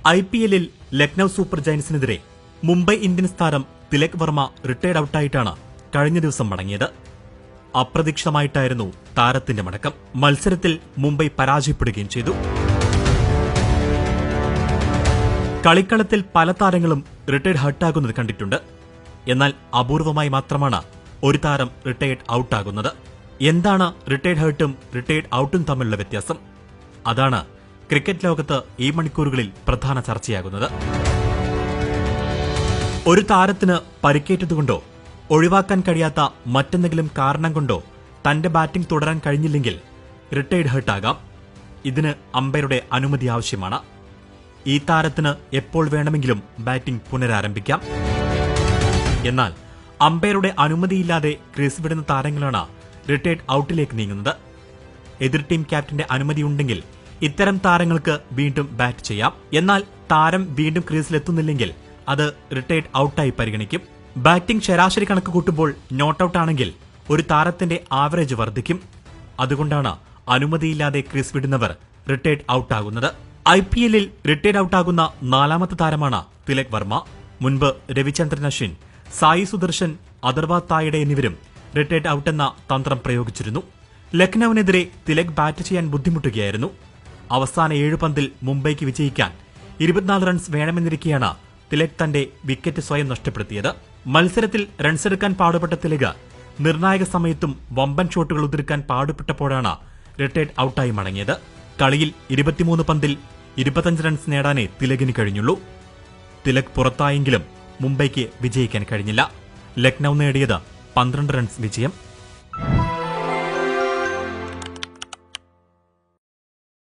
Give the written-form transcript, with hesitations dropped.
IPL-ൽ Lucknow super ജയന്റ്സിനെതിരെ Mumbai Indians താരം Tilak Varma retired ഔട്ടായിട്ടാണ് കഴിഞ്ഞ ദിവസം മടങ്ങിയത്. അപ്രതീക്ഷിതമായിട്ടായിരുന്നു താരത്തിന്റെ മടക്കം. മത്സരത്തിൽ മുംബൈ പരാജയപ്പെടുകയും ചെയ്തു. കളിക്കളത്തിൽ പല താരങ്ങളും റിട്ടയർഡ് ഹർട്ടാകുന്നത് കണ്ടിട്ടുണ്ട്. എന്നാൽ അപൂർവമായി മാത്രമാണ് ഒരു താരം റിട്ടയർഡ് ഔട്ടാകുന്നത്. എന്താണ് റിട്ടയർഡ് ഹർട്ടും റിട്ടയർഡ് ഔട്ടും തമ്മിലുള്ള വ്യത്യാസം? അതാണ് ക്രിക്കറ്റ് ലോകത്ത് ഈ മണിക്കൂറുകളിൽ പ്രധാന ചർച്ചയാകുന്നത്. ഒരു താരത്തിന് പരിക്കേറ്റതുകൊണ്ടോ ഒഴിവാക്കാൻ കഴിയാത്ത മറ്റെന്തെങ്കിലും കാരണം കൊണ്ടോ തന്റെ ബാറ്റിംഗ് തുടരാൻ കഴിഞ്ഞില്ലെങ്കിൽ റിട്ടയർഡ് ഹർട്ടാകാം. ഇതിന് അമ്പയറുടെ അനുമതി ആവശ്യമാണ്. ഈ താരത്തിന് എപ്പോൾ വേണമെങ്കിലും ബാറ്റിംഗ് പുനരാരംഭിക്കാം. എന്നാൽ അമ്പയറുടെ അനുമതിയില്ലാതെ ക്രീസ് വിടുന്ന താരങ്ങളാണ് റിട്ടയർഡ് ഔട്ടിലേക്ക് നീങ്ങുന്നത്. എതിർ ടീം ക്യാപ്റ്റന്റെ അനുമതിയുണ്ടെങ്കിൽ ഇത്തരം താരങ്ങൾക്ക് വീണ്ടും ബാറ്റ് ചെയ്യാം. എന്നാൽ താരം വീണ്ടും ക്രീസിലെത്തുന്നില്ലെങ്കിൽ അത് റിട്ടയർഡ് ഔട്ടായി പരിഗണിക്കും. ബാറ്റിംഗ് ശരാശരി കണക്ക് കൂട്ടുമ്പോൾ നോട്ട് ഔട്ട് ആണെങ്കിൽ ഒരു താരത്തിന്റെ ആവറേജ് വർദ്ധിക്കും. അതുകൊണ്ടാണ് അനുമതിയില്ലാതെ ക്രീസ് വിടുന്നവർ റിട്ടയർഡ് ഔട്ടാകുന്നത്. IPL-ൽ റിട്ടയർഡ് ഔട്ടാകുന്ന നാലാമത്തെ താരമാണ് തിലക് വർമ്മ. മുൻപ് രവിചന്ദ്രൻ അശ്വിൻ, സായി സുദർശൻ, അഥർവ തായിഡെ എന്നിവരും റിട്ടയർഡ് ഔട്ടെന്ന തന്ത്രം പ്രയോഗിച്ചിരുന്നു. ലക്നൌവിനെതിരെ തിലക് ബാറ്റ് ചെയ്യാൻ ബുദ്ധിമുട്ടുകയായിരുന്നു. അവസാന 7 പന്തിൽ മുംബൈക്ക് വിജയിക്കാൻ 24 റൺസ് വേണമെന്നിരിക്കെയാണ് തിലക് തന്റെ വിക്കറ്റ് സ്വയം നഷ്ടപ്പെടുത്തിയത്. മത്സരത്തിൽ റൺസെടുക്കാൻ പാടുപെട്ട തിലക് നിർണായക സമയത്തും വമ്പൻ ഷോട്ടുകൾ ഉതിർക്കാൻ പാടുപെട്ടപ്പോഴാണ് റിട്ടയർഡ് ഔട്ടായി മടങ്ങിയത്. കളിയിൽ 23 പന്തിൽ 25 റൺസ് നേടാനേ തിലകിന് കഴിഞ്ഞുള്ളൂ. തിലക് പുറത്തായെങ്കിലും മുംബൈക്ക് വിജയിക്കാൻ കഴിഞ്ഞില്ല. ലക്നൌ നേടിയത് 12 റൺസ് വിജയം.